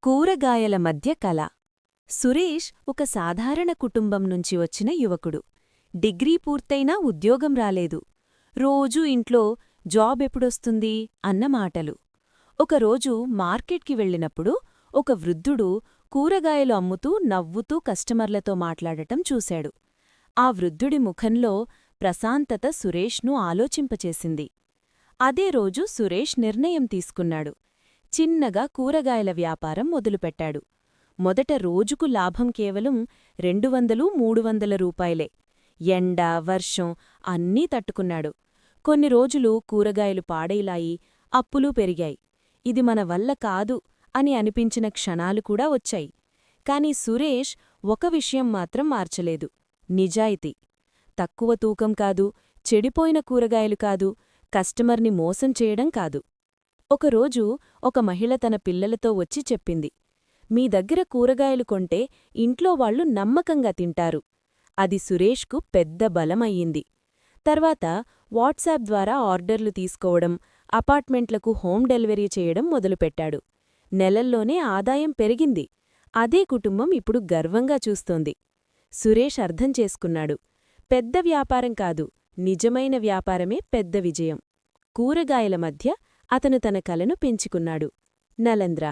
కూరగాయల మధ్య కల. సురేష్ ఒక సాధారణ కుటుంబం నుంచి వచ్చిన యువకుడు. డిగ్రీ పూర్తయినా ఉద్యోగం రాలేదు. రోజూ ఇంట్లో జాబెప్పుడొస్తుంది అన్న మాటలు. ఒకరోజు మార్కెట్కి వెళ్ళినప్పుడు ఒక వృద్ధుడు కూరగాయలు అమ్ముతూ నవ్వుతూ కస్టమర్లతో మాట్లాడటం చూశాడు. ఆ వృద్ధుడి ముఖంలో ప్రశాంతత సురేష్ను ఆలోచింపచేసింది. అదే రోజు సురేష్ నిర్ణయం తీసుకున్నాడు. చిన్నగా కూరగాయల వ్యాపారం మొదలుపెట్టాడు. మొదట రోజుకు లాభం కేవలం 200–300 రూపాయలే. ఎండ, వర్షం అన్నీ తట్టుకున్నాడు. కొన్ని రోజులు కూరగాయలు పాడైలాయి, అప్పులూ పెరిగాయి. ఇది మన వల్ల కాదు అని అనిపించిన క్షణాలు కూడా వచ్చాయి. కాని సురేష్ ఒక విషయం మాత్రం మార్చలేదు: నిజాయితీ. తక్కువ తూకం కాదు, చెడిపోయిన కూరగాయలు కాదు, కస్టమర్ని మోసం చేయడం కాదు. ఒకరోజు ఒక మహిళ తన పిల్లలతో వచ్చి చెప్పింది, మీ దగ్గర కూరగాయలు కొంటే ఇంట్లో వాళ్లు నమ్మకంగా తింటారు. అది సురేష్కు పెద్ద బలమయ్యింది. తర్వాత వాట్సాప్ ద్వారా ఆర్డర్లు తీసుకోవడం, అపార్ట్మెంట్లకు హోమ్ డెలివరీ చేయడం మొదలుపెట్టాడు. నెలల్లోనే ఆదాయం పెరిగింది. అదే కుటుంబం ఇప్పుడు గర్వంగా చూస్తోంది. సురేష్ అర్థం చేసుకున్నాడు: పెద్ద వ్యాపారం కాదు, నిజమైన వ్యాపారమే పెద్ద విజయం. కూరగాయల మధ్య అతను తన కలను పెంచుకున్నాడు. నలంద్ర